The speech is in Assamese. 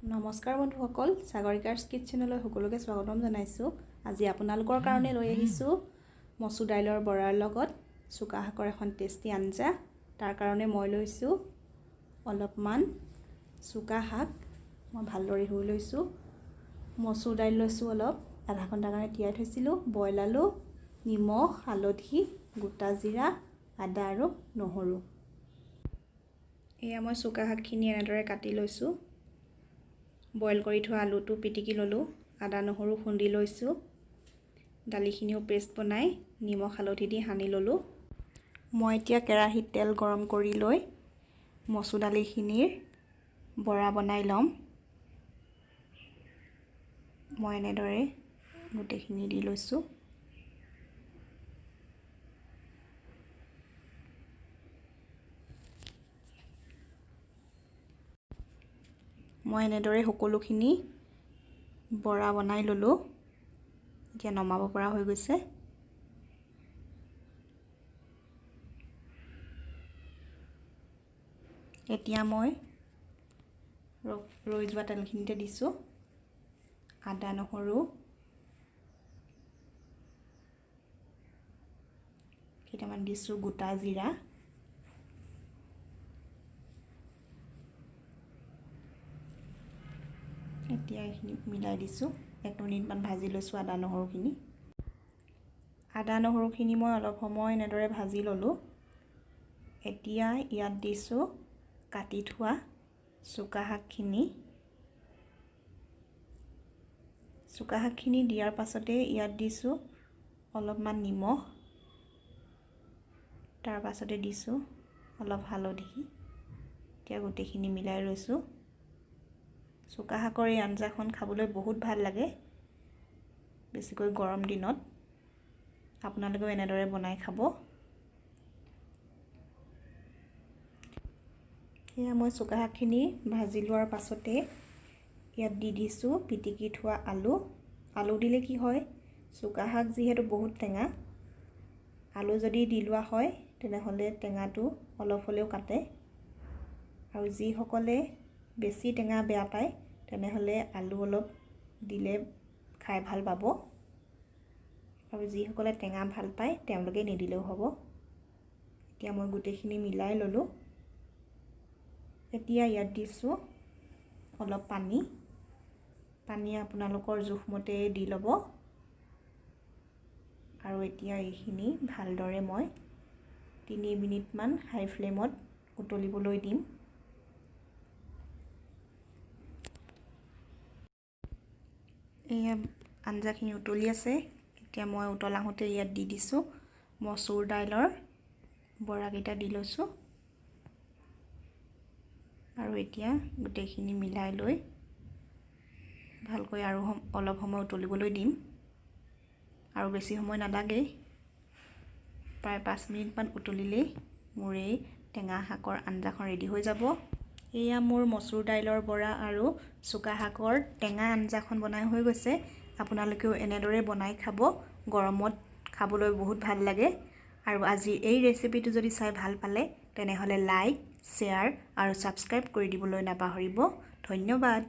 নমস্কাৰ বন্ধুসকল, সাগৰিকাৰ কিটচেনলৈ সকলোকে স্বাগতম জনাইছোঁ। আজি আপোনালোকৰ কাৰণে লৈ আহিছোঁ মচুৰ দাইলৰ বৰাৰ লগত চুকা শাকৰ এখন টেষ্টি আঞ্জা। তাৰ কাৰণে মই লৈছোঁ অলপমান চুকা শাক, মই ভালদৰে ধুই লৈছোঁ। মচুৰ দাইল লৈছোঁ অলপ, আধা ঘণ্টাৰ কাৰণে তিয়াই থৈছিলোঁ। বইল আলু, নিমখ, হালধি, গোটা জিৰা, আদা আৰু নহৰু। এয়া মই চুকা শাকখিনি এনেদৰে কাটি লৈছোঁ। বইল কৰি থোৱা আলুটো পিটিকি ল'লোঁ, আদা নহৰু খুন্দি লৈছোঁ। দালিখিনিও পেষ্ট বনাই নিমখ হালধি দি সানি ল'লোঁ। মই এতিয়া কেৰাহীত তেল গৰম কৰি লৈ মচুৰ দালিখিনিৰ বৰা বনাই ল'ম। মই এনেদৰে গোটেইখিনি দি লৈছোঁ। মই এনেদৰে সকলোখিনি বৰা বনাই ল'লোঁ। এতিয়া নমাব পৰা হৈ গৈছে। এতিয়া মই ৰৈ যোৱা তেলখিনিতে দিছোঁ আদা নহৰু, কেইটামান দিছোঁ গোটা জিৰা, এতিয়া এইখিনি মিলাই দিছোঁ। 1 মিনিটমান ভাজি লৈছোঁ আদা নহৰুখিনি। আদা নহৰুখিনি মই অলপ সময় এনেদৰে ভাজি ল'লোঁ। এতিয়া ইয়াত দিছোঁ কাটি থোৱা চুকা শাকখিনি। চুকা শাকখিনি দিয়াৰ পাছতে ইয়াত দিছোঁ অলপমান নিমখ, তাৰ পাছতে দিছোঁ অলপ হালধি। এতিয়া গোটেইখিনি মিলাই লৈছোঁ। চুকা শাকৰ এই আঞ্জাখন খাবলৈ বহুত ভাল লাগে, বেছিকৈ গৰম দিনত। আপোনালোকেও এনেদৰে বনাই খাব। এয়া মই চুকা শাকখিনি ভাজি লোৱাৰ পাছতে ইয়াত দি দিছোঁ পিটিকি থোৱা আলু। আলু দিলে কি হয়, চুকা শাক যিহেতু বহুত টেঙা, আলু যদি দি লোৱা হয় তেনেহ'লে টেঙাটো অলপ হ'লেও কাটে। আৰু যিসকলে বেছি টেঙা বেয়া পায় তেনেহ'লে আলু অলপ দিলে খাই ভাল পাব, আৰু যিসকলে টেঙা ভাল পায় তেওঁলোকে নিদিলেও হ'ব। এতিয়া মই গোটেইখিনি মিলাই ল'লোঁ। এতিয়া ইয়াত দিছোঁ অলপ পানী আপোনালোকৰ জোখমতে দি ল'ব। আৰু এতিয়া এইখিনি ভালদৰে মই 3 মিনিটমান হাই ফ্লেমত উতলিবলৈ দিম। এয়া আঞ্জাখিনি উতলি আছে। এতিয়া মই উতলাওঁতে ইয়াত দি দিছোঁ মচুৰ দাইলৰ বৰাকেইটা দি লৈছোঁ। আৰু এতিয়া গোটেইখিনি মিলাই লৈ ভালকৈ আৰু অলপ সময় উতলিবলৈ দিম। আৰু বেছি সময় নালাগে, প্ৰায় 5 মিনিটমান উতলিলেই মোৰ এই টেঙা শাকৰ আঞ্জাখন ৰেডি হৈ যাব। এয়া মোৰ মচুৰ দাইলৰ বৰা আৰু চুকা শাকৰ টেঙা আঞ্জাখন বনাই হৈ গৈছে। আপোনালোকেও এনেদৰে বনাই খাব, গৰমত খাবলৈ বহুত ভাল লাগে। আৰু আজিৰ এই ৰেচিপিটো যদি চাই ভাল পালে তেনেহ'লে লাইক, শ্বেয়াৰ আৰু ছাবস্ক্ৰাইব কৰি দিবলৈ নাপাহৰিব। ধন্যবাদ।